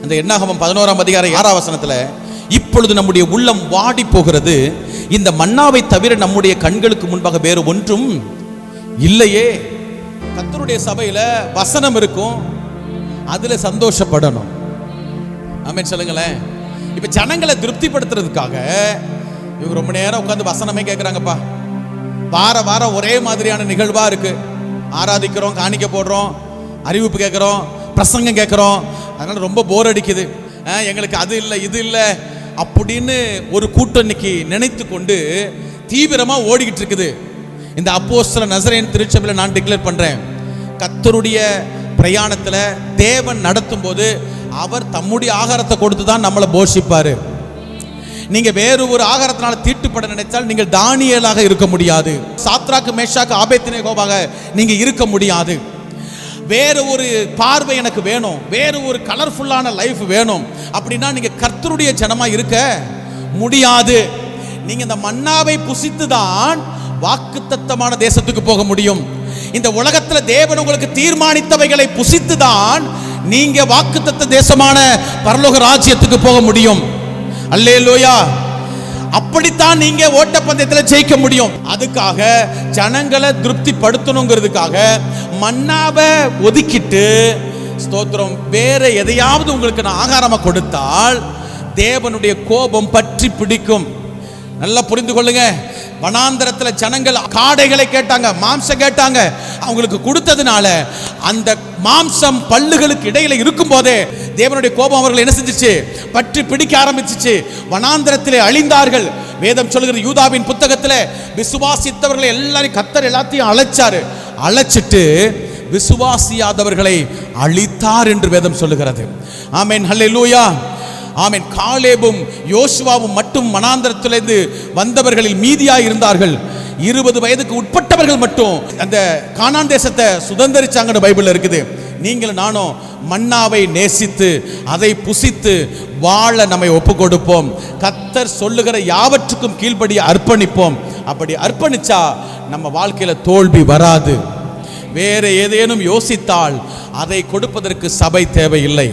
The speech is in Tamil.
அந்த என்னாகமம் 11ஆம் அதிகாரம் 6ஆம் வசனத்துல, இப்பொழுது நம்முடைய உள்ளம் வாடி போகிறது, இந்த மன்னாவை தவிர நம்முடைய கண்களுக்கு முன்பாக வேறு ஒன்றும் இல்லையே. கர்த்தருடைய சபையில வசனம் இருக்கும், அதுல சந்தோஷப்படணும். ஆமென் சொல்லுங்களேன். இப்ப ஜனங்களை திருப்திப்படுத்துறதுக்காக இவங்க ரொம்ப நேரம் உட்கார்ந்து வசனமே கேட்கறாங்கப்பா. வாரம் ஒரே மாதிரியான நிகழ்வா இருக்கு. ஆராதிக்கிறோம், காணிக்க போடுறோம், அறிவிப்பு கேட்கிறோம், பிரசங்கம் கேட்கிறோம், அதனால ரொம்ப போர் அடிக்குது, எங்களுக்கு அது இல்லை இது இல்லை அப்படின்னு ஒரு கூட்டம் இன்னைக்கு நினைத்து கொண்டு தீவிரமா ஓடிக்கிட்டு இருக்குது. இந்த அப்போஸ்தலர் நசரேயன் திருச்சபையில் நான் டிக்ளேர் பண்றேன், கர்த்தருடைய பிரயாணத்துல தேவன் நடத்தும் போது அவர் தம்முடைய ஆகாரத்தை கொடுத்து தான் நம்மளை போஷிப்பாரு. நீங்க வேறு ஒரு ஆகாரத்தினால தீட்டுப்பட நினைத்தால் நீங்கள் தானியேலாக இருக்க முடியாது, சாத்ராக்கு மேஷாக்கு ஆபேத்நேகோவாக நீங்க இருக்க முடியாது. வேறு ஒரு பார்வை எனக்கு வேணும், வேறு ஒரு கலர்ஃபுல்லான லைஃப் வேணும் அப்படின்னா நீங்க கர்த்தருடைய ஜனமா இருக்க முடியாது. நீங்க இந்த மன்னாவை புசித்து தான் வாக்குத்தத்தமான தேசத்துக்கு போக முடியும். இந்த உலகத்துல தேவன் உங்களுக்கு தீர்மானித்தவைகளை புசித்து தான் நீங்க வாக்குத்தத்த தேசமான பரலோக ராஜ்யத்துக்கு போக முடியும். அல்லேலூயா. அப்படித்தான் நீங்க ஓட்டப்பந்தயத்தில் ஜெயிக்க முடியும். அதுக்காக ஜனங்களை திருப்தி படுத்தணுங்கிறதுக்காக மன்னாவை ஒதுக்கிட்டு ஸ்தோத்திரம் வேற எதையாவது உங்களுக்கு நான் ஆகாரமா கொடுத்தால் தேவனுடைய கோபம் பற்றி பிடிக்கும். நல்லா புரிந்து கொள்ளுங்க. வனாந்தரத்தில் ஜனங்கள் காடைகளை கேட்டாங்க, மாம்சம் கேட்டாங்க. அவங்களுக்கு கொடுத்ததுனால அந்த மாம்சம் பல்லுகளுக்கு இடையில இருக்கும் போதே தேவனுடைய கோபம் அவர்கள் என்ன செஞ்சிச்சு? பற்றி பிடிக்க ஆரம்பிச்சிச்சு. வனாந்தரத்திலே அழிந்தார்கள். வேதம் சொல்லுகிற யூதாவின் புத்தகத்தில் விசுவாசித்தவர்களை எல்லாரும் கர்த்தர் எல்லாத்தையும் அழைச்சிட்டு விசுவாசியாதவர்களை அழித்தார் என்று வேதம் சொல்லுகிறது. ஆமென், ஹல்லேலூயா, ஆமென். காலேபும் யோசுவாவும் மட்டும் வனாந்தரத்திலிருந்து வந்தவர்களில் மீதியாய் இருந்தார்கள். 20 வயதுக்கு உட்பட்டவர்கள் மட்டும் அந்த கானான் தேசத்தை சுதந்தரிச்சாங்கன்னு பைபிள்ல இருக்குது. நீங்களும் நானும் மன்னாவை நேசித்து அதை புசித்து வாழ நம்மை ஒப்பு கொடுப்போம். கர்த்தர் சொல்லுகிற யாவற்றுக்கும் கீழ்ப்படி அர்ப்பணிப்போம். அப்படி அர்ப்பணிச்சா நம்ம வாழ்க்கையில தோல்வி வராது. வேற ஏதேனும் யோசித்தால் அதை கொடுப்பதற்கு சபை தேவையில்லை.